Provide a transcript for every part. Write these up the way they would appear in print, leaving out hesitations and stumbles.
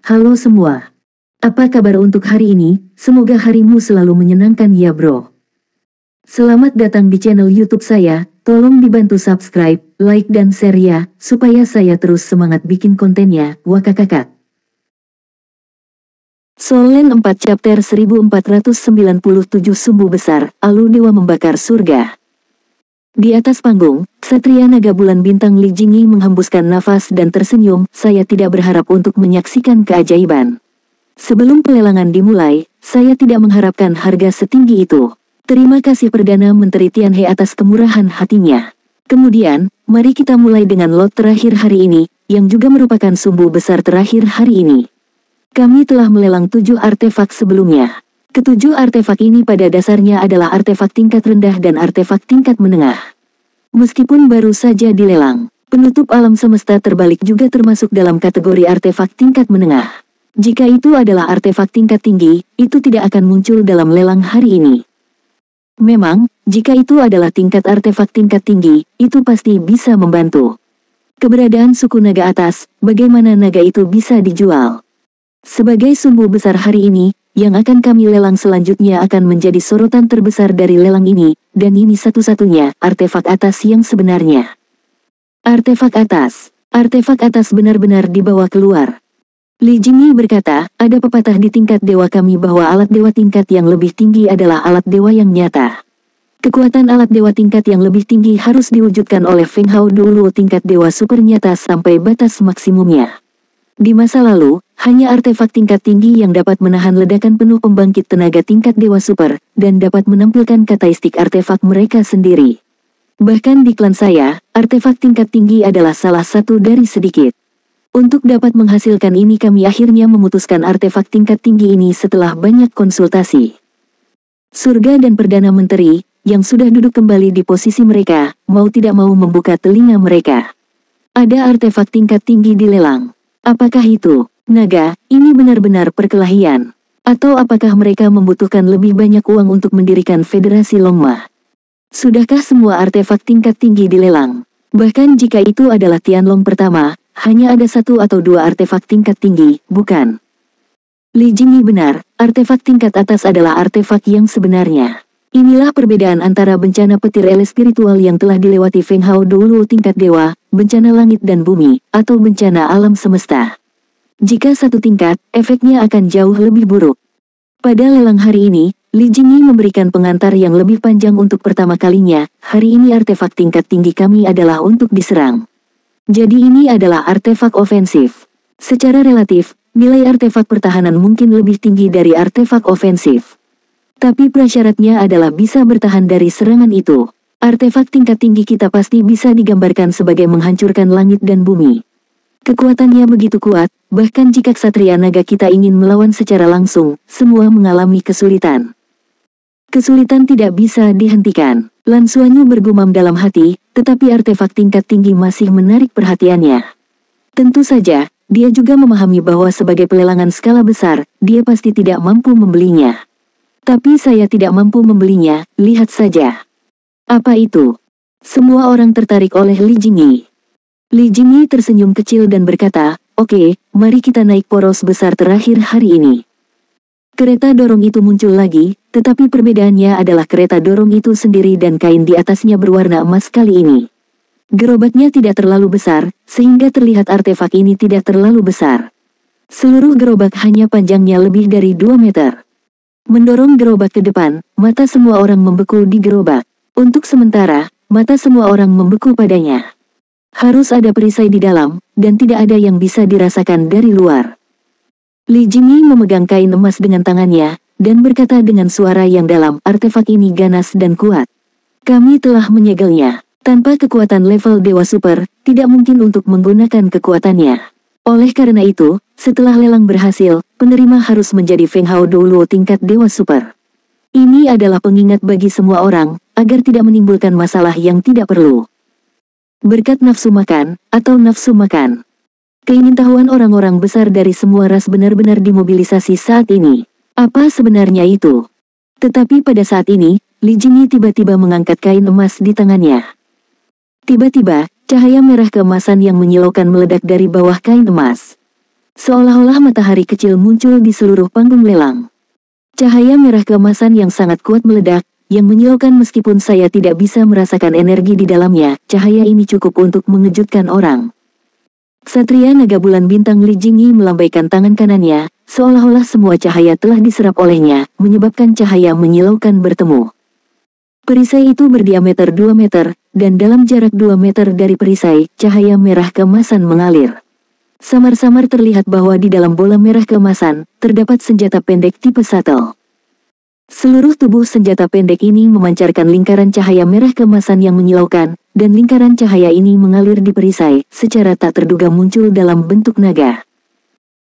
Halo semua. Apa kabar untuk hari ini? Semoga harimu selalu menyenangkan ya bro. Selamat datang di channel YouTube saya. Tolong dibantu subscribe, like dan share ya, supaya saya terus semangat bikin kontennya. Wakakakak. Solen 4 chapter 1497 Sumbu Besar, Alu Dewa Membakar Surga. Di atas panggung, Satria Naga Bulan Bintang Li Jingyi menghembuskan nafas dan tersenyum. Saya tidak berharap untuk menyaksikan keajaiban. Sebelum pelelangan dimulai, saya tidak mengharapkan harga setinggi itu. Terima kasih Perdana Menteri Tianhe atas kemurahan hatinya. Kemudian, mari kita mulai dengan lot terakhir hari ini, yang juga merupakan sumbu besar terakhir hari ini. Kami telah melelang 7 artefak sebelumnya. Ketujuh artefak ini pada dasarnya adalah artefak tingkat rendah dan artefak tingkat menengah. Meskipun baru saja dilelang, penutup alam semesta terbalik juga termasuk dalam kategori artefak tingkat menengah. Jika itu adalah artefak tingkat tinggi, itu tidak akan muncul dalam lelang hari ini. Memang, jika itu adalah tingkat artefak tingkat tinggi, itu pasti bisa membantu. Keberadaan suku naga atas, bagaimana naga itu bisa dijual? Sebagai sumbu besar hari ini, yang akan kami lelang selanjutnya akan menjadi sorotan terbesar dari lelang ini, dan ini satu-satunya artefak atas yang sebenarnya. Artefak atas benar-benar dibawa keluar. Li Jingyi berkata, ada pepatah di tingkat dewa kami bahwa alat dewa tingkat yang lebih tinggi adalah alat dewa yang nyata. Kekuatan alat dewa tingkat yang lebih tinggi harus diwujudkan oleh Feng Hao Duoluo tingkat dewa super nyata sampai batas maksimumnya. Di masa lalu, hanya artefak tingkat tinggi yang dapat menahan ledakan penuh pembangkit tenaga tingkat dewa super, dan dapat menampilkan karakteristik artefak mereka sendiri. Bahkan di klan saya, artefak tingkat tinggi adalah salah satu dari sedikit. Untuk dapat menghasilkan ini kami akhirnya memutuskan artefak tingkat tinggi ini setelah banyak konsultasi. Surga dan Perdana Menteri, yang sudah duduk kembali di posisi mereka, mau tidak mau membuka telinga mereka. Ada artefak tingkat tinggi dilelang. Apakah itu, naga, ini benar-benar perkelahian? Atau apakah mereka membutuhkan lebih banyak uang untuk mendirikan federasi Longma? Sudahkah semua artefak tingkat tinggi dilelang? Bahkan jika itu adalah Tianlong pertama, hanya ada 1 atau 2 artefak tingkat tinggi, bukan? Li Jingyi benar, artefak tingkat atas adalah artefak yang sebenarnya. Inilah perbedaan antara bencana petir ele spiritual yang telah dilewati Feng Hao Duoluo tingkat dewa, bencana langit dan bumi, atau bencana alam semesta. Jika satu tingkat, efeknya akan jauh lebih buruk. Pada lelang hari ini, Li Jingyi memberikan pengantar yang lebih panjang untuk pertama kalinya. Hari ini artefak tingkat tinggi kami adalah untuk diserang. Jadi ini adalah artefak ofensif. Secara relatif, nilai artefak pertahanan mungkin lebih tinggi dari artefak ofensif. Tapi prasyaratnya adalah bisa bertahan dari serangan itu. Artefak tingkat tinggi kita pasti bisa digambarkan sebagai menghancurkan langit dan bumi. Kekuatannya begitu kuat, bahkan jika ksatria naga kita ingin melawan secara langsung, semua mengalami kesulitan. Kesulitan tidak bisa dihentikan. Lan Xuanyu bergumam dalam hati, tetapi artefak tingkat tinggi masih menarik perhatiannya. Tentu saja, dia juga memahami bahwa sebagai pelelangan skala besar, dia pasti tidak mampu membelinya. Tapi saya tidak mampu membelinya, lihat saja. Apa itu? Semua orang tertarik oleh Li Jingyi. Li Jingyi tersenyum kecil dan berkata, oke, mari kita naik poros besar terakhir hari ini. Kereta dorong itu muncul lagi, tetapi perbedaannya adalah kereta dorong itu sendiri dan kain di atasnya berwarna emas kali ini. Gerobaknya tidak terlalu besar, sehingga terlihat artefak ini tidak terlalu besar. Seluruh gerobak hanya panjangnya lebih dari 2 meter. Mendorong gerobak ke depan, mata semua orang membeku di gerobak. Untuk sementara, mata semua orang membeku padanya. Harus ada perisai di dalam, dan tidak ada yang bisa dirasakan dari luar. Li Jingyi memegang kain emas dengan tangannya, dan berkata dengan suara yang dalam, artefak ini ganas dan kuat. Kami telah menyegelnya. Tanpa kekuatan level Dewa Super, tidak mungkin untuk menggunakan kekuatannya. Oleh karena itu, setelah lelang berhasil, penerima harus menjadi Feng Hao Duoluo tingkat Dewa Super. Ini adalah pengingat bagi semua orang, agar tidak menimbulkan masalah yang tidak perlu. Berkat nafsu makan, atau nafsu makan. Keingintahuan orang-orang besar dari semua ras benar-benar dimobilisasi saat ini. Apa sebenarnya itu? Tetapi pada saat ini, Li Jingyi tiba-tiba mengangkat kain emas di tangannya. Tiba-tiba, cahaya merah keemasan yang menyilaukan meledak dari bawah kain emas. Seolah-olah matahari kecil muncul di seluruh panggung lelang. Cahaya merah keemasan yang sangat kuat meledak, yang menyilaukan meskipun saya tidak bisa merasakan energi di dalamnya. Cahaya ini cukup untuk mengejutkan orang. Ksatria Naga Bulan Bintang Li Jingyi melambaikan tangan kanannya, seolah-olah semua cahaya telah diserap olehnya, menyebabkan cahaya menyilaukan bertemu. Perisai itu berdiameter 2 meter, dan dalam jarak 2 meter dari perisai, cahaya merah keemasan mengalir. Samar-samar terlihat bahwa di dalam bola merah keemasan, terdapat senjata pendek tipe shuttle. Seluruh tubuh senjata pendek ini memancarkan lingkaran cahaya merah keemasan yang menyilaukan, dan lingkaran cahaya ini mengalir di perisai, secara tak terduga muncul dalam bentuk naga.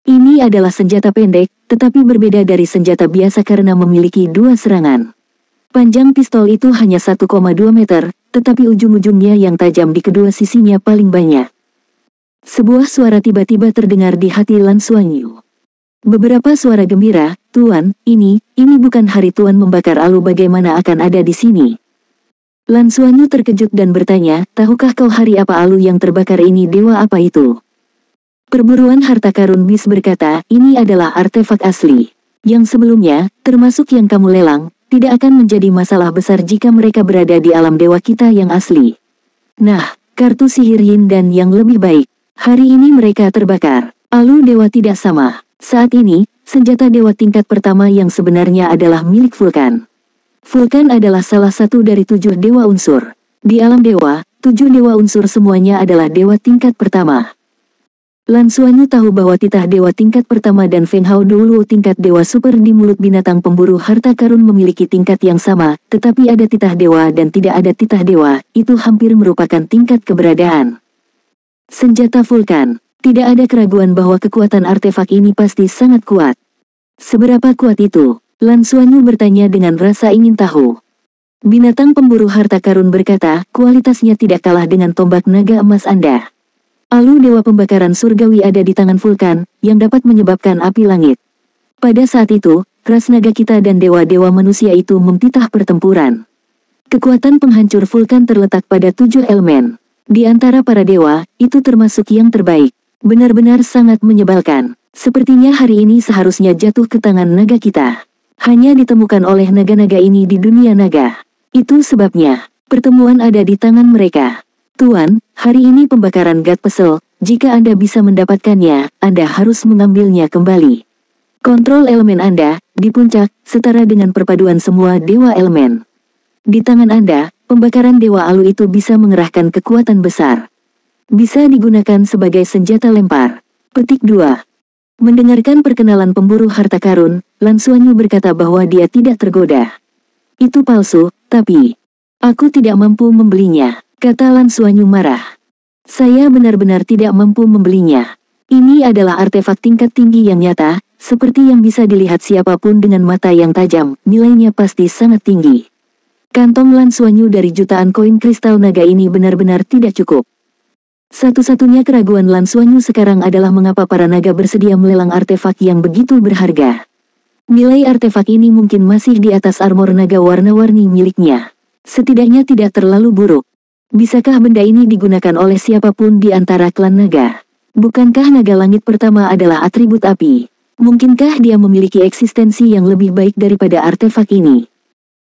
Ini adalah senjata pendek, tetapi berbeda dari senjata biasa karena memiliki dua serangan. Panjang pistol itu hanya 1,2 meter, tetapi ujung-ujungnya yang tajam di kedua sisinya paling banyak. Sebuah suara tiba-tiba terdengar di hati Lan Xuanyu. Beberapa suara gembira, "Tuan, ini bukan hari Tuan membakar alu, bagaimana akan ada di sini?" Lan Xuanyu terkejut dan bertanya, "Tahukah kau hari apa alu yang terbakar ini, dewa apa itu?" Perburuan harta karun Bis berkata, "Ini adalah artefak asli. Yang sebelumnya, termasuk yang kamu lelang, tidak akan menjadi masalah besar jika mereka berada di alam dewa kita yang asli. Nah, kartu sihir Yin dan yang lebih baik, hari ini mereka terbakar. Alu dewa tidak sama. Saat ini, senjata dewa tingkat pertama yang sebenarnya adalah milik Vulkan. Vulkan adalah salah satu dari 7 dewa unsur. Di alam dewa, 7 dewa unsur semuanya adalah dewa tingkat pertama." Lan Xuanyu tahu bahwa titah dewa tingkat pertama dan Feng Hao Douluo tingkat dewa super di mulut binatang pemburu harta karun memiliki tingkat yang sama, tetapi ada titah dewa dan tidak ada titah dewa, itu hampir merupakan tingkat keberadaan. Senjata Vulkan. Tidak ada keraguan bahwa kekuatan artefak ini pasti sangat kuat. Seberapa kuat itu? Lan Xuanyu bertanya dengan rasa ingin tahu. Binatang pemburu harta karun berkata, "Kualitasnya tidak kalah dengan tombak naga emas Anda. Alu dewa pembakaran surgawi ada di tangan Vulkan, yang dapat menyebabkan api langit. Pada saat itu, ras naga kita dan dewa-dewa manusia itu memtitah pertempuran. Kekuatan penghancur Vulkan terletak pada 7 elemen. Di antara para dewa, itu termasuk yang terbaik. Benar-benar sangat menyebalkan. Sepertinya hari ini seharusnya jatuh ke tangan naga kita. Hanya ditemukan oleh naga-naga ini di dunia naga. Itu sebabnya, pertemuan ada di tangan mereka. Tuan, hari ini pembakaran God Pesel, jika Anda bisa mendapatkannya, Anda harus mengambilnya kembali. Kontrol elemen Anda, di puncak, setara dengan perpaduan semua dewa elemen. Di tangan Anda, pembakaran dewa alu itu bisa mengerahkan kekuatan besar. Bisa digunakan sebagai senjata lempar." Petik 2. Mendengarkan perkenalan pemburu harta karun, Lan Xuanyu berkata bahwa dia tidak tergoda. "Itu palsu, tapi aku tidak mampu membelinya," kata Lan Xuanyu marah. "Saya benar-benar tidak mampu membelinya. Ini adalah artefak tingkat tinggi yang nyata, seperti yang bisa dilihat siapapun dengan mata yang tajam, nilainya pasti sangat tinggi." Kantong Lan Xuanyu dari jutaan koin kristal naga ini benar-benar tidak cukup. Satu-satunya keraguan Lan Xuanyu sekarang adalah mengapa para naga bersedia melelang artefak yang begitu berharga. Nilai artefak ini mungkin masih di atas armor naga warna-warni miliknya. Setidaknya tidak terlalu buruk. Bisakah benda ini digunakan oleh siapapun di antara klan naga? Bukankah naga langit pertama adalah atribut api? Mungkinkah dia memiliki eksistensi yang lebih baik daripada artefak ini?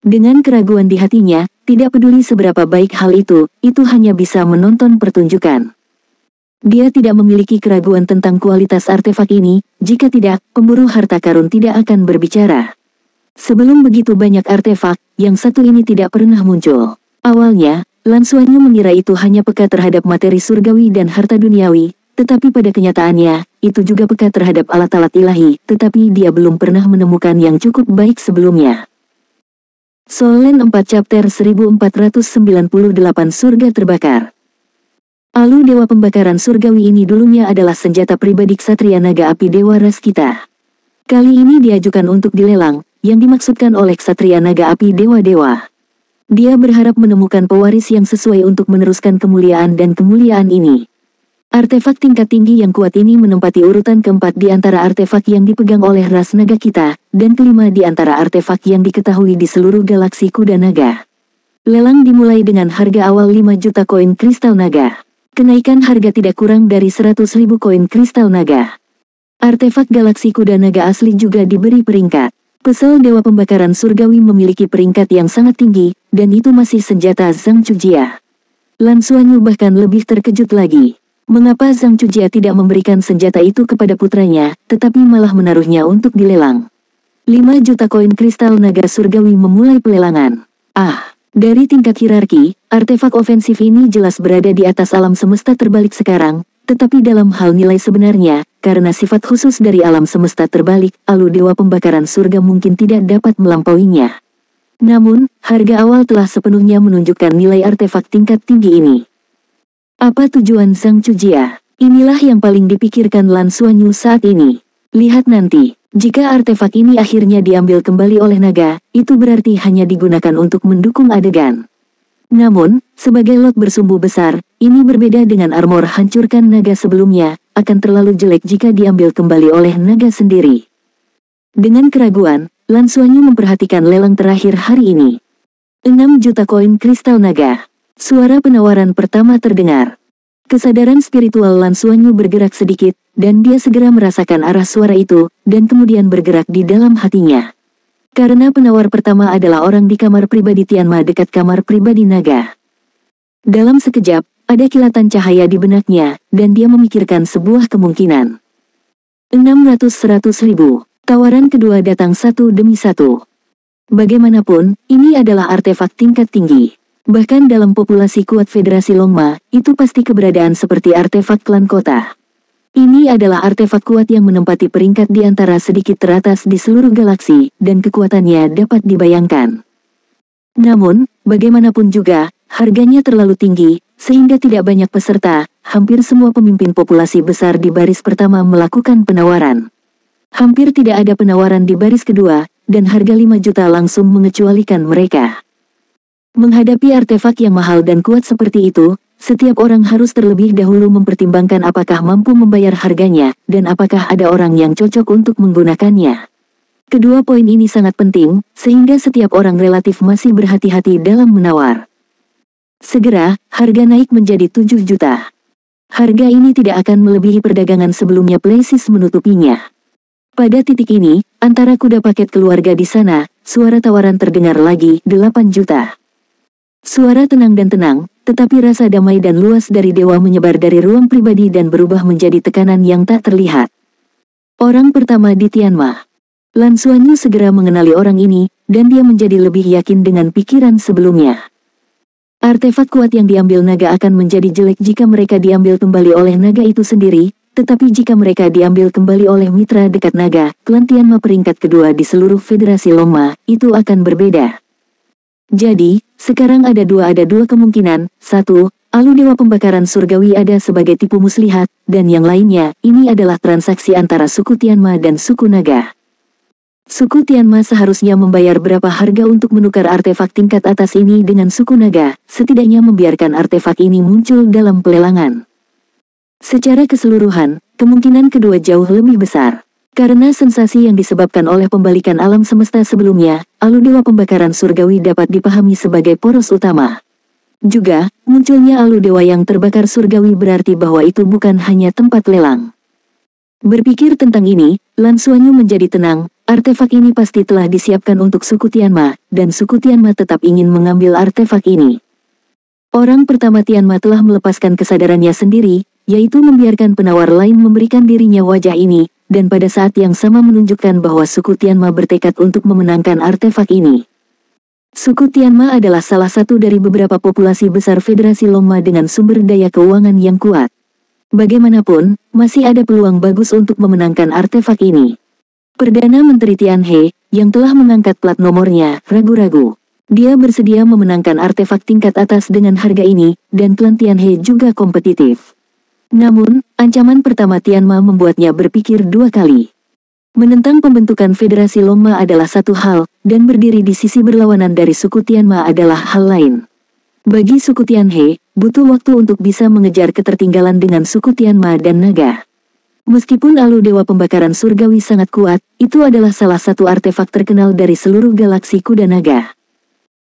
Dengan keraguan di hatinya, tidak peduli seberapa baik hal itu hanya bisa menonton pertunjukan. Dia tidak memiliki keraguan tentang kualitas artefak ini, jika tidak, pemburu harta karun tidak akan berbicara. Sebelum begitu banyak artefak, yang satu ini tidak pernah muncul. Awalnya, Lan Xuanyu mengira itu hanya peka terhadap materi surgawi dan harta duniawi, tetapi pada kenyataannya, itu juga peka terhadap alat-alat ilahi, tetapi dia belum pernah menemukan yang cukup baik sebelumnya. Solen 4 Chapter 1498 Surga Terbakar. Alu dewa pembakaran surgawi ini dulunya adalah senjata pribadi ksatria naga api dewa ras kita. Kali ini diajukan untuk dilelang, yang dimaksudkan oleh ksatria naga api dewa-dewa. Dia berharap menemukan pewaris yang sesuai untuk meneruskan kemuliaan dan kemuliaan ini. Artefak tingkat tinggi yang kuat ini menempati urutan keempat di antara artefak yang dipegang oleh ras naga kita, dan kelima di antara artefak yang diketahui di seluruh galaksi kuda naga. Lelang dimulai dengan harga awal 5 juta koin kristal naga. Kenaikan harga tidak kurang dari 100.000 koin kristal naga. Artefak galaksi kuda naga asli juga diberi peringkat. Pesel Dewa Pembakaran Surgawi memiliki peringkat yang sangat tinggi, dan itu masih senjata Zhang Chujia. Lan Xuanyu bahkan lebih terkejut lagi. Mengapa Zhang Chujia tidak memberikan senjata itu kepada putranya, tetapi malah menaruhnya untuk dilelang? 5 juta koin kristal naga surgawi memulai pelelangan. Dari tingkat hierarki, artefak ofensif ini jelas berada di atas alam semesta terbalik sekarang, tetapi dalam hal nilai sebenarnya, karena sifat khusus dari alam semesta terbalik, Alu Dewa Pembakaran Surga mungkin tidak dapat melampauinya. Namun, harga awal telah sepenuhnya menunjukkan nilai artefak tingkat tinggi ini. Apa tujuan Zhang Chujia? Inilah yang paling dipikirkan Lan Xuanyu saat ini. Lihat nanti. Jika artefak ini akhirnya diambil kembali oleh naga, itu berarti hanya digunakan untuk mendukung adegan. Namun, sebagai lot bersumbu besar, ini berbeda dengan armor hancurkan naga sebelumnya, akan terlalu jelek jika diambil kembali oleh naga sendiri. Dengan keraguan, Lan Xuanyu memperhatikan lelang terakhir hari ini. 6 juta koin kristal naga. Suara penawaran pertama terdengar. Kesadaran spiritual Lan Xuanyu bergerak sedikit, dan dia segera merasakan arah suara itu, dan kemudian bergerak di dalam hatinya. Karena penawar pertama adalah orang di kamar pribadi Tianma dekat kamar pribadi naga. Dalam sekejap, ada kilatan cahaya di benaknya, dan dia memikirkan sebuah kemungkinan. 600-100 ribu. Tawaran kedua datang satu demi satu. Bagaimanapun, ini adalah artefak tingkat tinggi. Bahkan dalam populasi kuat Federasi Longma, itu pasti keberadaan seperti artefak klan kota. Ini adalah artefak kuat yang menempati peringkat di antara sedikit teratas di seluruh galaksi, dan kekuatannya dapat dibayangkan. Namun, bagaimanapun juga, harganya terlalu tinggi, sehingga tidak banyak peserta, hampir semua pemimpin populasi besar di baris pertama melakukan penawaran. Hampir tidak ada penawaran di baris kedua, dan harga 5 juta langsung mengecualikan mereka. Menghadapi artefak yang mahal dan kuat seperti itu, setiap orang harus terlebih dahulu mempertimbangkan apakah mampu membayar harganya, dan apakah ada orang yang cocok untuk menggunakannya. Kedua poin ini sangat penting, sehingga setiap orang relatif masih berhati-hati dalam menawar. Segera, harga naik menjadi 7 juta. Harga ini tidak akan melebihi perdagangan sebelumnya Places menutupinya. Pada titik ini, antara kuda paket keluarga di sana, suara tawaran terdengar lagi, 8 juta. Suara tenang dan tenang, tetapi rasa damai dan luas dari dewa menyebar dari ruang pribadi dan berubah menjadi tekanan yang tak terlihat. Orang pertama di Tianma. Lan Xuanyu segera mengenali orang ini, dan dia menjadi lebih yakin dengan pikiran sebelumnya. Artefak kuat yang diambil naga akan menjadi jelek jika mereka diambil kembali oleh naga itu sendiri, tetapi jika mereka diambil kembali oleh mitra dekat naga, klan Tianma peringkat kedua di seluruh Federasi Longma, itu akan berbeda. Jadi, sekarang ada dua kemungkinan. 1. Alu Dewa Pembakaran Surgawi ada sebagai tipu muslihat, dan yang lainnya, ini adalah transaksi antara suku Tianma dan suku naga. Suku Tianma seharusnya membayar berapa harga untuk menukar artefak tingkat atas ini dengan suku naga, setidaknya membiarkan artefak ini muncul dalam pelelangan. Secara keseluruhan, kemungkinan kedua jauh lebih besar. Karena sensasi yang disebabkan oleh pembalikan alam semesta sebelumnya, Alu Dewa Pembakaran Surgawi dapat dipahami sebagai poros utama. Juga, munculnya Alu Dewa yang terbakar surgawi berarti bahwa itu bukan hanya tempat lelang. Berpikir tentang ini, Lan Xuanyu menjadi tenang, artefak ini pasti telah disiapkan untuk suku Tianma, dan suku Tianma tetap ingin mengambil artefak ini. Orang pertama Tianma telah melepaskan kesadarannya sendiri, yaitu membiarkan penawar lain memberikan dirinya wajah ini, dan pada saat yang sama menunjukkan bahwa suku Tianma bertekad untuk memenangkan artefak ini. Suku Tianma adalah salah satu dari beberapa populasi besar Federasi Longma dengan sumber daya keuangan yang kuat. Bagaimanapun, masih ada peluang bagus untuk memenangkan artefak ini. Perdana Menteri Tianhe, yang telah mengangkat plat nomornya, ragu-ragu. Dia bersedia memenangkan artefak tingkat atas dengan harga ini, dan klan Tianhe juga kompetitif. Namun, ancaman pertama Tianma membuatnya berpikir dua kali. Menentang pembentukan Federasi Longma adalah satu hal, dan berdiri di sisi berlawanan dari suku Tianma adalah hal lain. Bagi suku Tianhe, butuh waktu untuk bisa mengejar ketertinggalan dengan suku Tianma dan naga. Meskipun Alu Dewa Pembakaran Surgawi sangat kuat, itu adalah salah satu artefak terkenal dari seluruh galaksi kuda naga.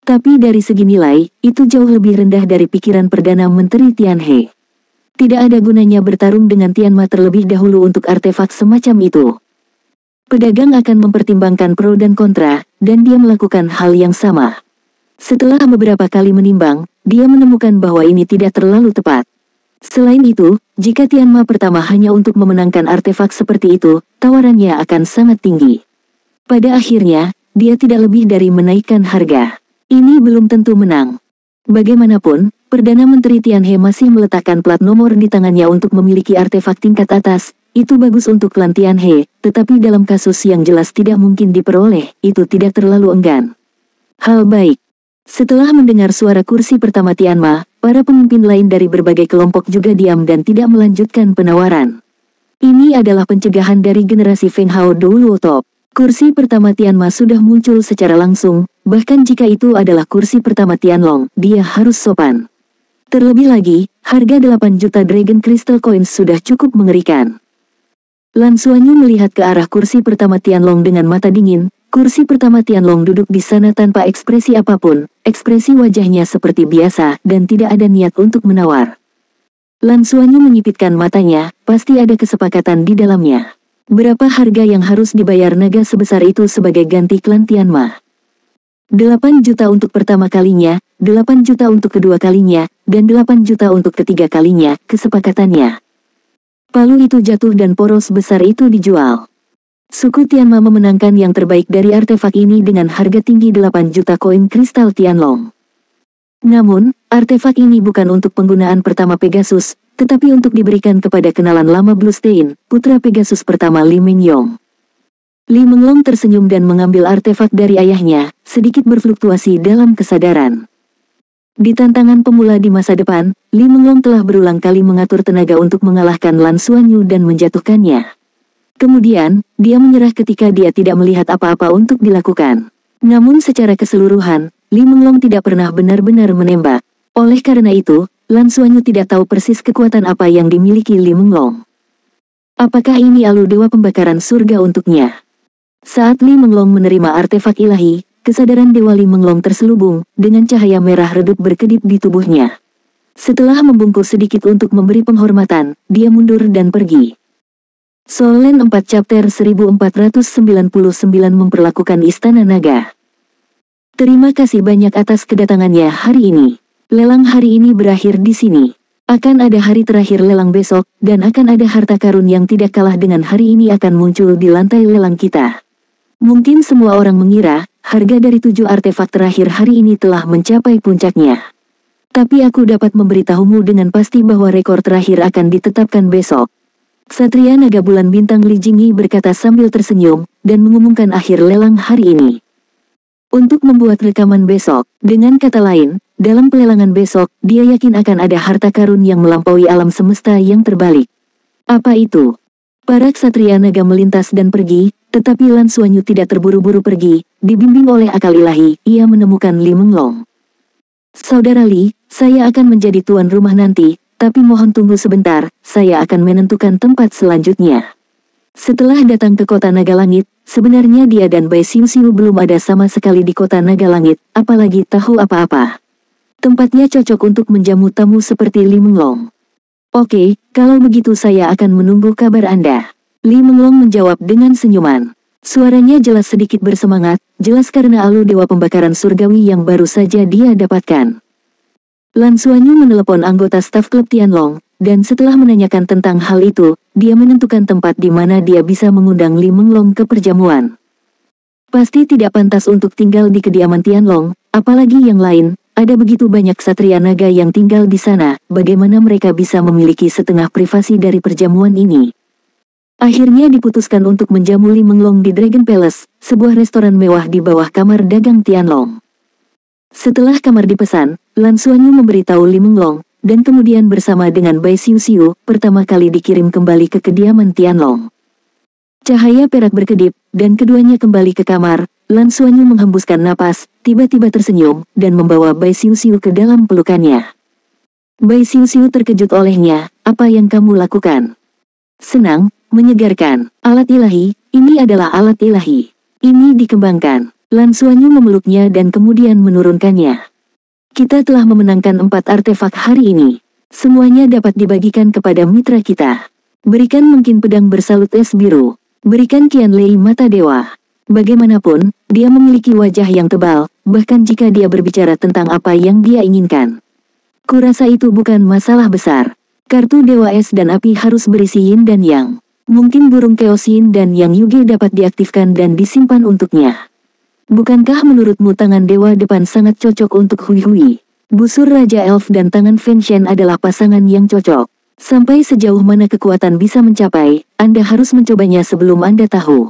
Tapi dari segi nilai, itu jauh lebih rendah dari pikiran Perdana Menteri Tianhe. Tidak ada gunanya bertarung dengan Tianma terlebih dahulu untuk artefak semacam itu. Pedagang akan mempertimbangkan pro dan kontra, dan dia melakukan hal yang sama. Setelah beberapa kali menimbang, dia menemukan bahwa ini tidak terlalu tepat. Selain itu, jika Tianma pertama hanya untuk memenangkan artefak seperti itu, tawarannya akan sangat tinggi. Pada akhirnya, dia tidak lebih dari menaikkan harga. Ini belum tentu menang. Bagaimanapun, Perdana Menteri Tianhe masih meletakkan plat nomor di tangannya untuk memiliki artefak tingkat atas. Itu bagus untuk klan Tianhe, tetapi dalam kasus yang jelas tidak mungkin diperoleh, itu tidak terlalu enggan. Hal baik. Setelah mendengar suara kursi pertama Tianma, para pemimpin lain dari berbagai kelompok juga diam dan tidak melanjutkan penawaran. Ini adalah pencegahan dari generasi Feng Hao Doulo Top. Kursi pertama Tianma sudah muncul secara langsung, bahkan jika itu adalah kursi pertama Tianlong, dia harus sopan. Terlebih lagi, harga 8 juta Dragon Crystal Coins sudah cukup mengerikan. Lan Xuanyu melihat ke arah kursi pertama Tianlong dengan mata dingin. Kursi pertama Tianlong duduk di sana tanpa ekspresi apapun, ekspresi wajahnya seperti biasa dan tidak ada niat untuk menawar. Lan Xuanyu menyipitkan matanya, pasti ada kesepakatan di dalamnya. Berapa harga yang harus dibayar naga sebesar itu sebagai ganti klan Tianma? 8 juta untuk pertama kalinya, 8 juta untuk kedua kalinya, dan 8 juta untuk ketiga kalinya, kesepakatannya. Palu itu jatuh dan poros besar itu dijual. Suku Tianma memenangkan yang terbaik dari artefak ini dengan harga tinggi 8 juta koin kristal Tianlong. Namun, artefak ini bukan untuk penggunaan pertama Pegasus, tetapi untuk diberikan kepada kenalan lama Bluestein, putra Pegasus pertama Li Mengyong. Li Menglong tersenyum dan mengambil artefak dari ayahnya, sedikit berfluktuasi dalam kesadaran. Di tantangan pemula di masa depan, Li Menglong telah berulang kali mengatur tenaga untuk mengalahkan Lan Xuanyu dan menjatuhkannya. Kemudian, dia menyerah ketika dia tidak melihat apa-apa untuk dilakukan. Namun secara keseluruhan, Li Menglong tidak pernah benar-benar menembak. Oleh karena itu, Lan Xuanyu tidak tahu persis kekuatan apa yang dimiliki Li Menglong. Apakah ini alu dewa pembakaran surga untuknya? Saat Li Menglong menerima artefak ilahi, kesadaran dewa Li Menglong terselubung, dengan cahaya merah redup berkedip di tubuhnya. Setelah membungkuk sedikit untuk memberi penghormatan, dia mundur dan pergi. Solen 4 Chapter 1499 memperlakukan Istana Naga. Terima kasih banyak atas kedatangannya hari ini. Lelang hari ini berakhir di sini. Akan ada hari terakhir lelang besok, dan akan ada harta karun yang tidak kalah dengan hari ini akan muncul di lantai lelang kita. Mungkin semua orang mengira, harga dari 7 artefak terakhir hari ini telah mencapai puncaknya. Tapi aku dapat memberitahumu dengan pasti bahwa rekor terakhir akan ditetapkan besok. Ksatria Naga Bulan Bintang Li Jingyi berkata sambil tersenyum, dan mengumumkan akhir lelang hari ini. Untuk membuat rekaman besok, dengan kata lain, dalam pelelangan besok, dia yakin akan ada harta karun yang melampaui alam semesta yang terbalik. Apa itu? Para ksatria naga melintas dan pergi, tetapi Lan Xuanyu tidak terburu-buru pergi, dibimbing oleh akal ilahi, ia menemukan Li Menglong. Saudara Li, saya akan menjadi tuan rumah nanti, tapi mohon tunggu sebentar, saya akan menentukan tempat selanjutnya. Setelah datang ke kota Naga Langit, sebenarnya dia dan Bai Xiu belum ada sama sekali di kota Naga Langit, apalagi tahu apa-apa. Tempatnya cocok untuk menjamu tamu seperti Li Menglong. Oke, kalau begitu saya akan menunggu kabar Anda. Li Menglong menjawab dengan senyuman. Suaranya jelas sedikit bersemangat, jelas karena alu dewa pembakaran surgawi yang baru saja dia dapatkan. Lan Xuanyu menelepon anggota staf klub Tianlong, dan setelah menanyakan tentang hal itu, dia menentukan tempat di mana dia bisa mengundang Li Menglong ke perjamuan. Pasti tidak pantas untuk tinggal di kediaman Tianlong, apalagi yang lain, ada begitu banyak ksatria naga yang tinggal di sana, bagaimana mereka bisa memiliki setengah privasi dari perjamuan ini. Akhirnya diputuskan untuk menjamu Li Menglong di Dragon Palace, sebuah restoran mewah di bawah kamar dagang Tianlong. Setelah kamar dipesan, Lan Xuanyu memberitahu Li Menglong, dan kemudian bersama dengan Bai Xiu pertama kali dikirim kembali ke kediaman Tianlong. Cahaya perak berkedip, dan keduanya kembali ke kamar. Lan Xuanyu menghembuskan napas, tiba-tiba tersenyum, dan membawa Bai Xiu ke dalam pelukannya. Bai Xiu terkejut olehnya, apa yang kamu lakukan? Senang, menyegarkan, alat ilahi, ini adalah alat ilahi. Ini dikembangkan. Lan Xuanyu memeluknya dan kemudian menurunkannya. Kita telah memenangkan 4 artefak hari ini. Semuanya dapat dibagikan kepada mitra kita. Berikan mungkin pedang bersalut es biru. Berikan Qianlei mata dewa. Bagaimanapun, dia memiliki wajah yang tebal, bahkan jika dia berbicara tentang apa yang dia inginkan. Kurasa itu bukan masalah besar. Kartu Dewa Es dan Api harus berisi Yin dan Yang. Mungkin burung Chaos Yin dan Yang Yuge dapat diaktifkan dan disimpan untuknya. Bukankah menurutmu tangan Dewa Depan sangat cocok untuk Hui Hui? Busur Raja Elf dan tangan Feng Shen adalah pasangan yang cocok. Sampai sejauh mana kekuatan bisa mencapai, Anda harus mencobanya sebelum Anda tahu.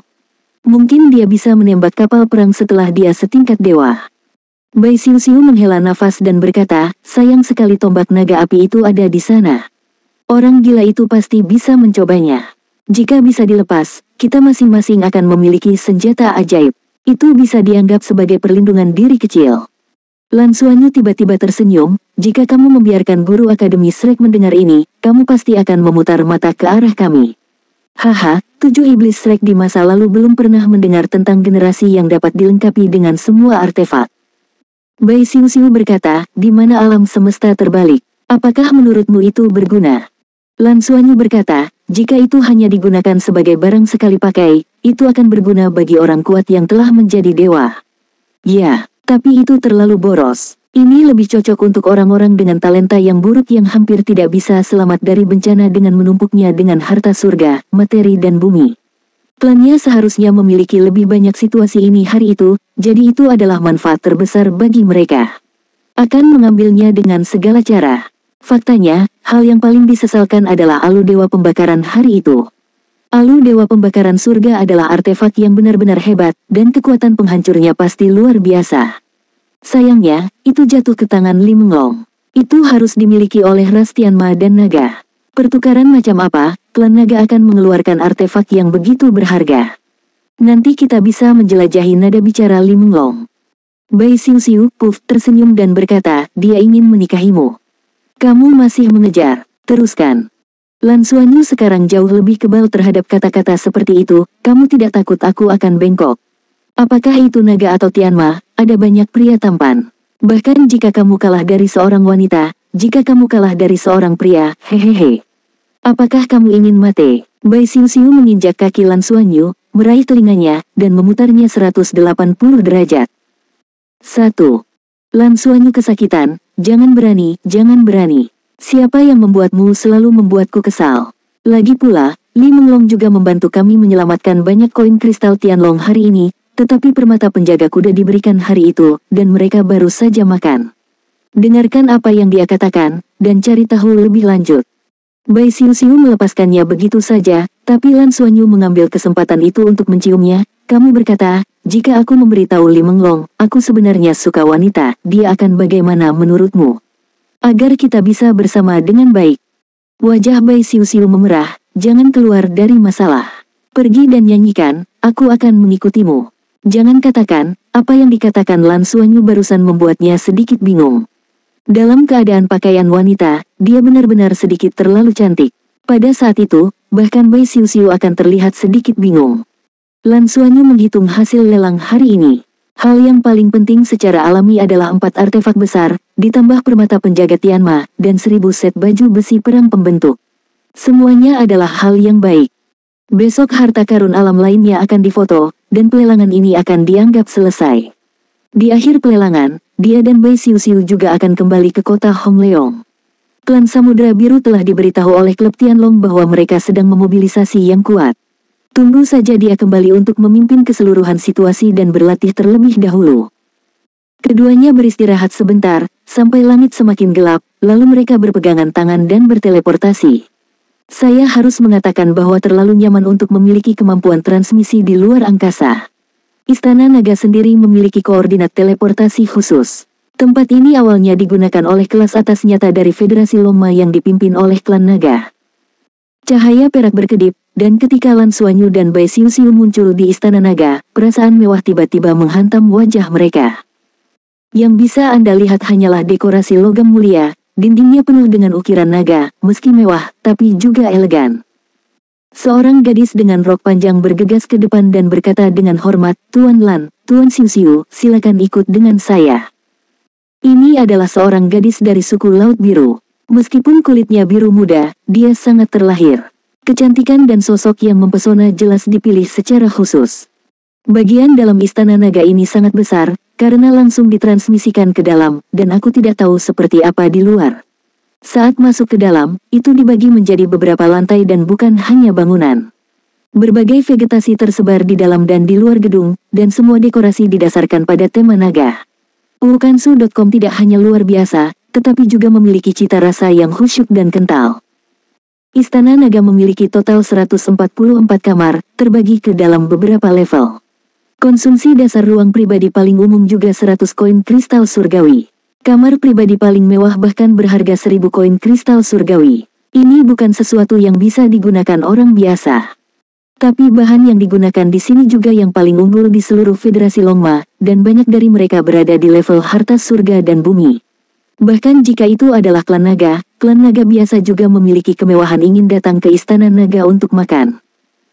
Mungkin dia bisa menembak kapal perang setelah dia setingkat dewa. Bai Xiu menghela nafas dan berkata, sayang sekali tombak naga api itu ada di sana. Orang gila itu pasti bisa mencobanya. Jika bisa dilepas, kita masing-masing akan memiliki senjata ajaib. Itu bisa dianggap sebagai perlindungan diri kecil. Lan Xuanyu tiba-tiba tersenyum, jika kamu membiarkan guru Akademi Shrek mendengar ini, kamu pasti akan memutar mata ke arah kami. Haha, 7 iblis Shrek di masa lalu belum pernah mendengar tentang generasi yang dapat dilengkapi dengan semua artefak. Bai Xiu berkata, di mana alam semesta terbalik, apakah menurutmu itu berguna? Lan Xuanyu berkata, jika itu hanya digunakan sebagai barang sekali pakai, itu akan berguna bagi orang kuat yang telah menjadi dewa. Ya. Tapi itu terlalu boros. Ini lebih cocok untuk orang-orang dengan talenta yang buruk yang hampir tidak bisa selamat dari bencana dengan menumpuknya dengan harta surga, materi dan bumi. Klannya seharusnya memiliki lebih banyak situasi ini hari itu, jadi itu adalah manfaat terbesar bagi mereka. Akan mengambilnya dengan segala cara. Faktanya, hal yang paling disesalkan adalah Alu Dewa Pembakaran hari itu. Alu Dewa Pembakaran Surga adalah artefak yang benar-benar hebat, dan kekuatan penghancurnya pasti luar biasa. Sayangnya, itu jatuh ke tangan Li Menglong. Itu harus dimiliki oleh ras Tianma dan Naga. Pertukaran macam apa, klan Naga akan mengeluarkan artefak yang begitu berharga. Nanti kita bisa menjelajahi nada bicara Li Menglong. Bai Xiu Puff tersenyum dan berkata, dia ingin menikahimu. Kamu masih mengejar, teruskan. Lan Xuanyu sekarang jauh lebih kebal terhadap kata-kata seperti itu, kamu tidak takut aku akan bengkok. Apakah itu naga atau Tianma, ada banyak pria tampan. Bahkan jika kamu kalah dari seorang wanita, jika kamu kalah dari seorang pria, hehehe. Apakah kamu ingin mati? Bai Xiu menginjak kaki Lan Xuanyu, meraih telinganya, dan memutarnya 180 derajat. 1. Lan Xuanyu kesakitan, jangan berani, jangan berani. Siapa yang membuatmu selalu membuatku kesal? Lagi pula, Li Menglong juga membantu kami menyelamatkan banyak koin kristal Tianlong hari ini, tetapi permata penjaga kuda diberikan hari itu, dan mereka baru saja makan. Dengarkan apa yang dia katakan, dan cari tahu lebih lanjut. Bai Xiu melepaskannya begitu saja, tapi Lan Xuanyu mengambil kesempatan itu untuk menciumnya. Kamu berkata, jika aku memberitahu Li Menglong, aku sebenarnya suka wanita, dia akan bagaimana menurutmu? Agar kita bisa bersama dengan baik. Wajah Bai Xiu memerah, jangan keluar dari masalah. Pergi dan nyanyikan, aku akan mengikutimu. Jangan katakan, apa yang dikatakan Lan Xuanyu barusan membuatnya sedikit bingung. Dalam keadaan pakaian wanita, dia benar-benar sedikit terlalu cantik. Pada saat itu, bahkan Bai Xiu akan terlihat sedikit bingung. Lan Xuanyu menghitung hasil lelang hari ini. Hal yang paling penting secara alami adalah 4 artefak besar, ditambah permata penjaga Tianma, dan 1000 set baju besi perang pembentuk. Semuanya adalah hal yang baik. Besok harta karun alam lainnya akan difoto, dan pelelangan ini akan dianggap selesai. Di akhir pelelangan, dia dan Bai Xiu juga akan kembali ke kota Hong Leong. Klan Samudra Biru telah diberitahu oleh klub Tianlong bahwa mereka sedang memobilisasi yang kuat. Tunggu saja dia kembali untuk memimpin keseluruhan situasi dan berlatih terlebih dahulu. Keduanya beristirahat sebentar, sampai langit semakin gelap, lalu mereka berpegangan tangan dan berteleportasi. Saya harus mengatakan bahwa terlalu nyaman untuk memiliki kemampuan transmisi di luar angkasa. Istana Naga sendiri memiliki koordinat teleportasi khusus. Tempat ini awalnya digunakan oleh kelas atas nyata dari Federasi Longma yang dipimpin oleh klan Naga. Cahaya perak berkedip, dan ketika Lan Xuanyu dan Bai Xiu muncul di Istana Naga, perasaan mewah tiba-tiba menghantam wajah mereka. Yang bisa Anda lihat hanyalah dekorasi logam mulia, dindingnya penuh dengan ukiran naga, meski mewah, tapi juga elegan. Seorang gadis dengan rok panjang bergegas ke depan dan berkata dengan hormat, Tuan Lan, Tuan Xiu, silakan ikut dengan saya. Ini adalah seorang gadis dari suku Laut Biru. Meskipun kulitnya biru muda, dia sangat terlahir. Kecantikan dan sosok yang mempesona jelas dipilih secara khusus. Bagian dalam Istana Naga ini sangat besar, karena langsung ditransmisikan ke dalam, dan aku tidak tahu seperti apa di luar. Saat masuk ke dalam, itu dibagi menjadi beberapa lantai dan bukan hanya bangunan. Berbagai vegetasi tersebar di dalam dan di luar gedung, dan semua dekorasi didasarkan pada tema naga. Wukansu.com tidak hanya luar biasa, tetapi juga memiliki cita rasa yang khusyuk dan kental. Istana Naga memiliki total 144 kamar, terbagi ke dalam beberapa level. Konsumsi dasar ruang pribadi paling umum juga 100 koin kristal surgawi. Kamar pribadi paling mewah bahkan berharga 1000 koin kristal surgawi. Ini bukan sesuatu yang bisa digunakan orang biasa. Tapi bahan yang digunakan di sini juga yang paling unggul di seluruh Federasi Longma, dan banyak dari mereka berada di level harta surga dan bumi. Bahkan jika itu adalah klan naga biasa juga memiliki kemewahan ingin datang ke Istana Naga untuk makan.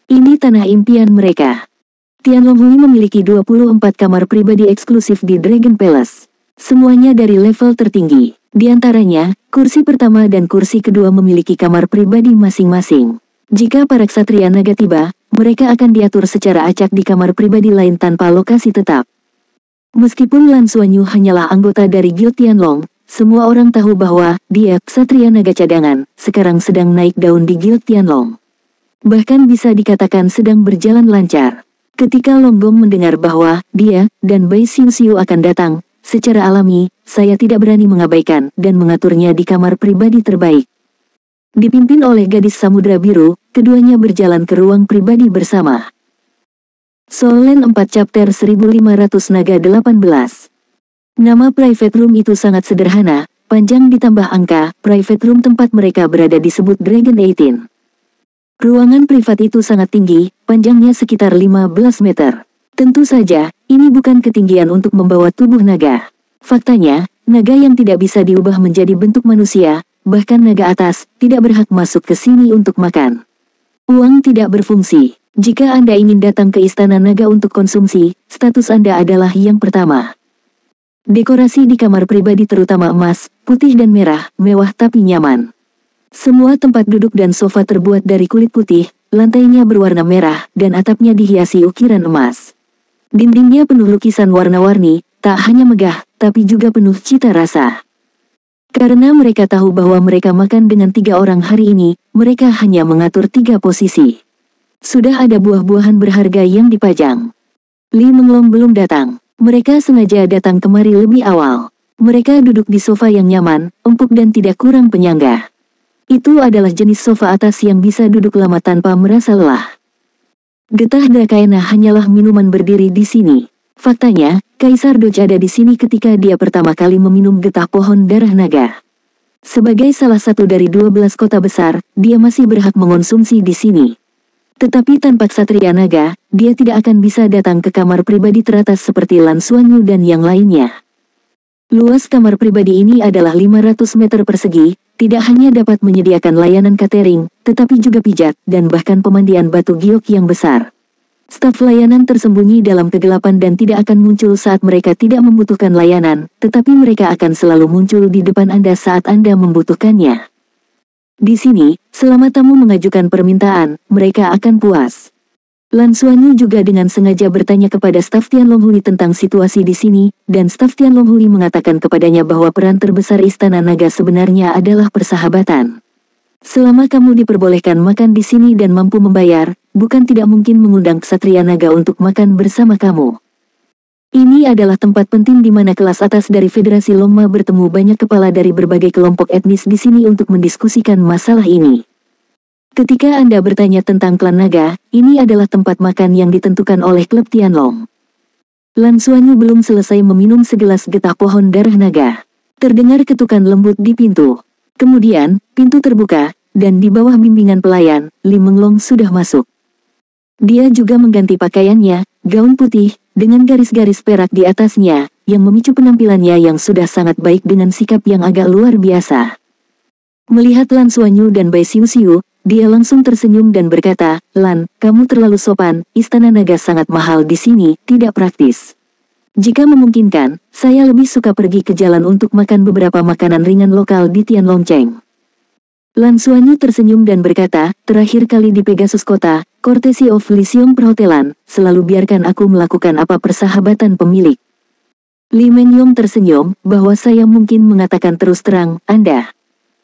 Ini tanah impian mereka. Tianlonghui memiliki 24 kamar pribadi eksklusif di Dragon Palace. Semuanya dari level tertinggi. Di antaranya, kursi pertama dan kursi kedua memiliki kamar pribadi masing-masing. Jika para ksatria naga tiba, mereka akan diatur secara acak di kamar pribadi lain tanpa lokasi tetap. Meskipun Lan Xuanyu hanyalah anggota dari Guild Tianlong, semua orang tahu bahwa dia, ksatria naga cadangan, sekarang sedang naik daun di Guild Tianlong. Bahkan bisa dikatakan sedang berjalan lancar. Ketika Long Gong mendengar bahwa dia dan Bai Xiu akan datang, secara alami, saya tidak berani mengabaikan dan mengaturnya di kamar pribadi terbaik. Dipimpin oleh gadis Samudra Biru, keduanya berjalan ke ruang pribadi bersama. Soul Land 4 Chapter 1500 Naga 18. Nama private room itu sangat sederhana, panjang ditambah angka, private room tempat mereka berada disebut Dragon 18. Ruangan privat itu sangat tinggi, panjangnya sekitar 15 meter. Tentu saja, ini bukan ketinggian untuk membawa tubuh naga. Faktanya, naga yang tidak bisa diubah menjadi bentuk manusia, bahkan naga atas, tidak berhak masuk ke sini untuk makan. Uang tidak berfungsi. Jika Anda ingin datang ke Istana Naga untuk konsumsi, status Anda adalah yang pertama. Dekorasi di kamar pribadi terutama emas, putih dan merah, mewah tapi nyaman. Semua tempat duduk dan sofa terbuat dari kulit putih, lantainya berwarna merah, dan atapnya dihiasi ukiran emas. Dindingnya penuh lukisan warna-warni, tak hanya megah, tapi juga penuh cita rasa. Karena mereka tahu bahwa mereka makan dengan 3 orang hari ini, mereka hanya mengatur 3 posisi. Sudah ada buah-buahan berharga yang dipajang. Li Menglong belum datang. Mereka sengaja datang kemari lebih awal. Mereka duduk di sofa yang nyaman, empuk dan tidak kurang penyangga. Itu adalah jenis sofa atas yang bisa duduk lama tanpa merasa lelah. Getah Drakaena hanyalah minuman berdiri di sini. Faktanya, Kaisar Doge ada di sini ketika dia pertama kali meminum getah pohon darah naga. Sebagai salah satu dari 12 kota besar, dia masih berhak mengonsumsi di sini. Tetapi tanpa ksatria naga, dia tidak akan bisa datang ke kamar pribadi teratas seperti Lan Xuanyu dan yang lainnya. Luas kamar pribadi ini adalah 500 meter persegi, tidak hanya dapat menyediakan layanan catering, tetapi juga pijat dan bahkan pemandian batu giok yang besar. Staf layanan tersembunyi dalam kegelapan dan tidak akan muncul saat mereka tidak membutuhkan layanan, tetapi mereka akan selalu muncul di depan Anda saat Anda membutuhkannya. Di sini, selama tamu mengajukan permintaan, mereka akan puas. Lan Xuanyu juga dengan sengaja bertanya kepada staf Tianlonghui tentang situasi di sini, dan staf Tianlonghui mengatakan kepadanya bahwa peran terbesar Istana Naga sebenarnya adalah persahabatan. Selama kamu diperbolehkan makan di sini dan mampu membayar, bukan tidak mungkin mengundang ksatria naga untuk makan bersama kamu. Ini adalah tempat penting di mana kelas atas dari Federasi Longma bertemu banyak kepala dari berbagai kelompok etnis di sini untuk mendiskusikan masalah ini. Ketika Anda bertanya tentang klan naga, ini adalah tempat makan yang ditentukan oleh klub Tianlong. Lan Xuanyu belum selesai meminum segelas getah pohon darah naga. Terdengar ketukan lembut di pintu. Kemudian, pintu terbuka, dan di bawah bimbingan pelayan, Li Menglong sudah masuk. Dia juga mengganti pakaiannya, gaun putih, dengan garis-garis perak di atasnya, yang memicu penampilannya yang sudah sangat baik dengan sikap yang agak luar biasa. Melihat Lan Xuanyu dan Bai Xiu, dia langsung tersenyum dan berkata, "Lan, kamu terlalu sopan, Istana Naga sangat mahal di sini, tidak praktis. Jika memungkinkan, saya lebih suka pergi ke jalan untuk makan beberapa makanan ringan lokal di Tianlongcheng." Lan Xuanyu tersenyum dan berkata, terakhir kali di Pegasus Kota, Courtesy of Lysium Perhotelan, selalu biarkan aku melakukan apa persahabatan pemilik. Li Mengyong tersenyum, bahwa saya mungkin mengatakan terus terang, Anda.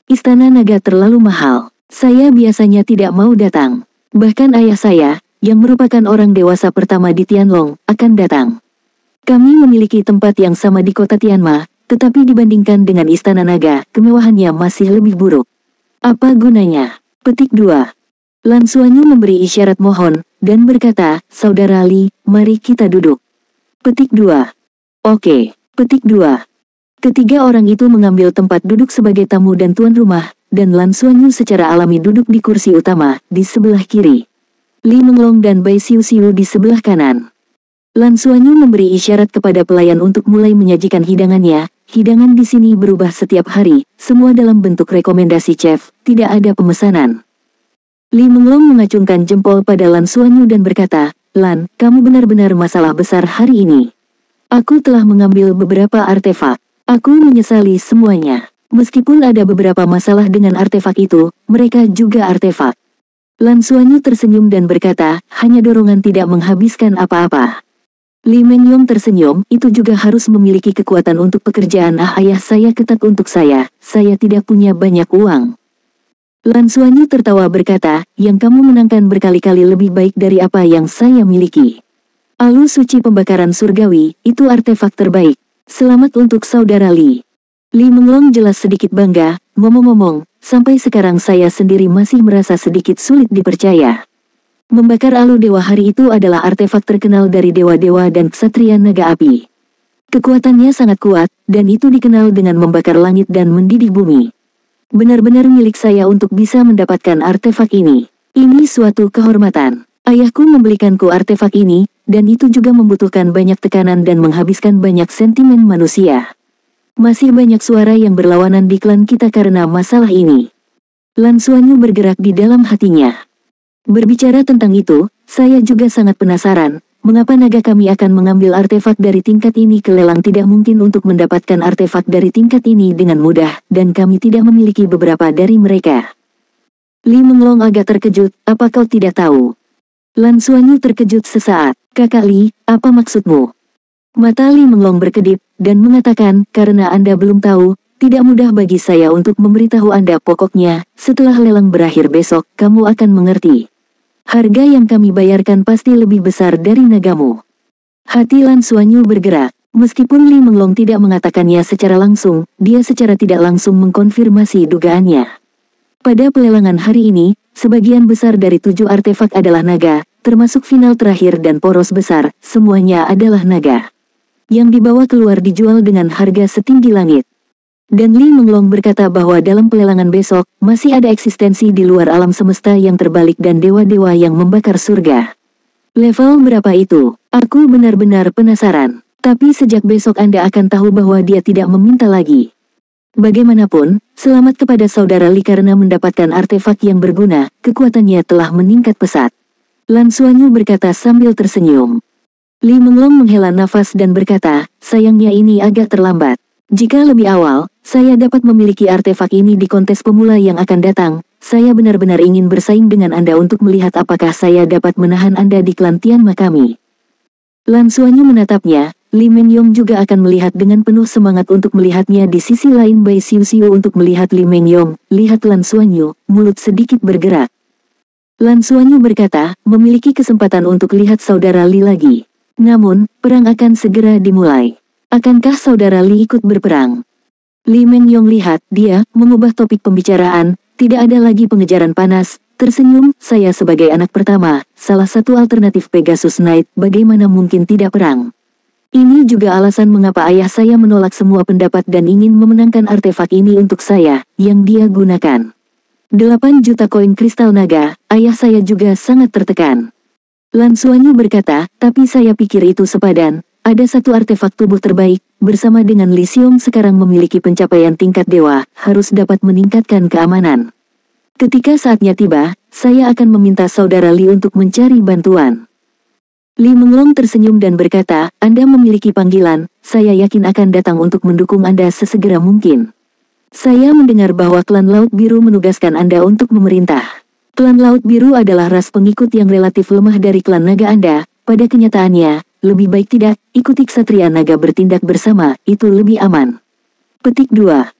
Istana Naga terlalu mahal. Saya biasanya tidak mau datang. Bahkan ayah saya, yang merupakan orang dewasa pertama di Tianlong, akan datang. Kami memiliki tempat yang sama di kota Tianma, tetapi dibandingkan dengan Istana Naga, kemewahannya masih lebih buruk. Apa gunanya? Petik 2. Lan Xuanyu memberi isyarat mohon, dan berkata, Saudara Li, mari kita duduk. Petik 2. Oke. Petik 2. Ketiga orang itu mengambil tempat duduk sebagai tamu dan tuan rumah, dan Lan Xuanyu secara alami duduk di kursi utama, di sebelah kiri. Li Menglong dan Bai Xiu di sebelah kanan. Lan Xuanyu memberi isyarat kepada pelayan untuk mulai menyajikan hidangannya. Hidangan di sini berubah setiap hari, semua dalam bentuk rekomendasi chef, tidak ada pemesanan. Li Menglong mengacungkan jempol pada Lan Xuanyu dan berkata, Lan, kamu benar-benar masalah besar hari ini. Aku telah mengambil beberapa artefak. Aku menyesali semuanya. Meskipun ada beberapa masalah dengan artefak itu, mereka juga artefak. Lan Xuanyu tersenyum dan berkata, hanya dorongan tidak menghabiskan apa-apa. Li Mengyong tersenyum, itu juga harus memiliki kekuatan untuk pekerjaan. Ayah saya ketat untuk saya tidak punya banyak uang. Lan Xuanyu tertawa berkata, yang kamu menangkan berkali-kali lebih baik dari apa yang saya miliki. Alu suci pembakaran surgawi, itu artefak terbaik. Selamat untuk saudara Li. Li Menglong jelas sedikit bangga, ngomong-ngomong, sampai sekarang saya sendiri masih merasa sedikit sulit dipercaya. Membakar alu dewa hari itu adalah artefak terkenal dari dewa-dewa dan ksatria naga api. Kekuatannya sangat kuat, dan itu dikenal dengan membakar langit dan mendidih bumi. Benar-benar milik saya untuk bisa mendapatkan artefak ini. Ini suatu kehormatan. Ayahku membelikanku artefak ini, dan itu juga membutuhkan banyak tekanan dan menghabiskan banyak sentimen manusia. Masih banyak suara yang berlawanan di klan kita karena masalah ini. Lan Xuanyu bergerak di dalam hatinya. Berbicara tentang itu, saya juga sangat penasaran, mengapa naga kami akan mengambil artefak dari tingkat ini ke lelang. Tidak mungkin untuk mendapatkan artefak dari tingkat ini dengan mudah, dan kami tidak memiliki beberapa dari mereka. Li Menglong agak terkejut, apa kau tidak tahu? Lan Xuanyu terkejut sesaat, Kakak Li, apa maksudmu? Mata Li Menglong berkedip, dan mengatakan, karena Anda belum tahu, tidak mudah bagi saya untuk memberitahu Anda. Pokoknya, setelah lelang berakhir besok, kamu akan mengerti. Harga yang kami bayarkan pasti lebih besar dari nagamu. Hati Lan Xuanyu bergerak. Meskipun Li Menglong tidak mengatakannya secara langsung, dia secara tidak langsung mengkonfirmasi dugaannya. Pada pelelangan hari ini, sebagian besar dari 7 artefak adalah naga, termasuk final terakhir dan poros besar, semuanya adalah naga. Yang dibawa keluar dijual dengan harga setinggi langit. Dan Li Menglong berkata bahwa dalam pelelangan besok, masih ada eksistensi di luar alam semesta yang terbalik dan dewa-dewa yang membakar surga. Level berapa itu? Aku benar-benar penasaran. Tapi sejak besok Anda akan tahu bahwa dia tidak meminta lagi. Bagaimanapun, selamat kepada saudara Li karena mendapatkan artefak yang berguna, kekuatannya telah meningkat pesat. Lan Xuanyu berkata sambil tersenyum. Li Menglong menghela nafas dan berkata, sayangnya ini agak terlambat. Jika lebih awal, saya dapat memiliki artefak ini di kontes pemula yang akan datang. Saya benar-benar ingin bersaing dengan Anda untuk melihat apakah saya dapat menahan Anda di klan Tianma kami. Lan Xuanyu menatapnya, Li Mengyong juga akan melihat dengan penuh semangat untuk melihatnya. Di sisi lain Bai Xiu untuk melihat Li Mengyong, lihat Lan Xuanyu, mulut sedikit bergerak. Lan Xuanyu berkata, memiliki kesempatan untuk lihat saudara Li lagi. Namun, perang akan segera dimulai. Akankah saudara Li ikut berperang? Li Mengyong lihat, dia mengubah topik pembicaraan, tidak ada lagi pengejaran panas, tersenyum, saya sebagai anak pertama, salah satu alternatif Pegasus Knight, bagaimana mungkin tidak perang? Ini juga alasan mengapa ayah saya menolak semua pendapat dan ingin memenangkan artefak ini untuk saya, yang dia gunakan. 8 juta koin kristal naga, ayah saya juga sangat tertekan. Lan Xuanyu berkata, tapi saya pikir itu sepadan. Ada satu artefak tubuh terbaik, bersama dengan Li Xiong sekarang memiliki pencapaian tingkat dewa, harus dapat meningkatkan keamanan. Ketika saatnya tiba, saya akan meminta saudara Li untuk mencari bantuan. Li Menglong tersenyum dan berkata, Anda memiliki panggilan, saya yakin akan datang untuk mendukung Anda sesegera mungkin. Saya mendengar bahwa klan Laut Biru menugaskan Anda untuk memerintah. Klan Laut Biru adalah ras pengikut yang relatif lemah dari klan naga Anda. Pada kenyataannya, lebih baik tidak, ikuti Ksatria Naga bertindak bersama, itu lebih aman. Petik 2.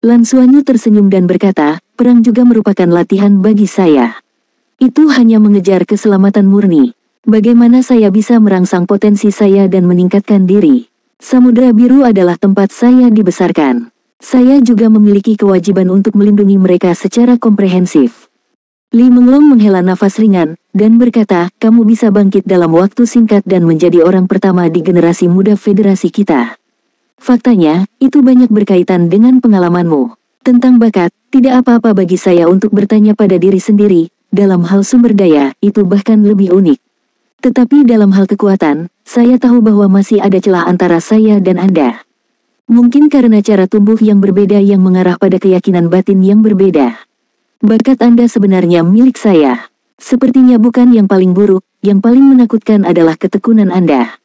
Lan Xuanyu tersenyum dan berkata, perang juga merupakan latihan bagi saya. Itu hanya mengejar keselamatan murni. Bagaimana saya bisa merangsang potensi saya dan meningkatkan diri? Samudra Biru adalah tempat saya dibesarkan. Saya juga memiliki kewajiban untuk melindungi mereka secara komprehensif. Li Menglong menghela nafas ringan, dan berkata, kamu bisa bangkit dalam waktu singkat dan menjadi orang pertama di generasi muda federasi kita. Faktanya, itu banyak berkaitan dengan pengalamanmu. Tentang bakat, tidak apa-apa bagi saya untuk bertanya pada diri sendiri, dalam hal sumber daya, itu bahkan lebih unik. Tetapi dalam hal kekuatan, saya tahu bahwa masih ada celah antara saya dan Anda. Mungkin karena cara tumbuh yang berbeda yang mengarah pada keyakinan batin yang berbeda. Bakat Anda sebenarnya milik saya. Sepertinya bukan yang paling buruk, yang paling menakutkan adalah ketekunan Anda.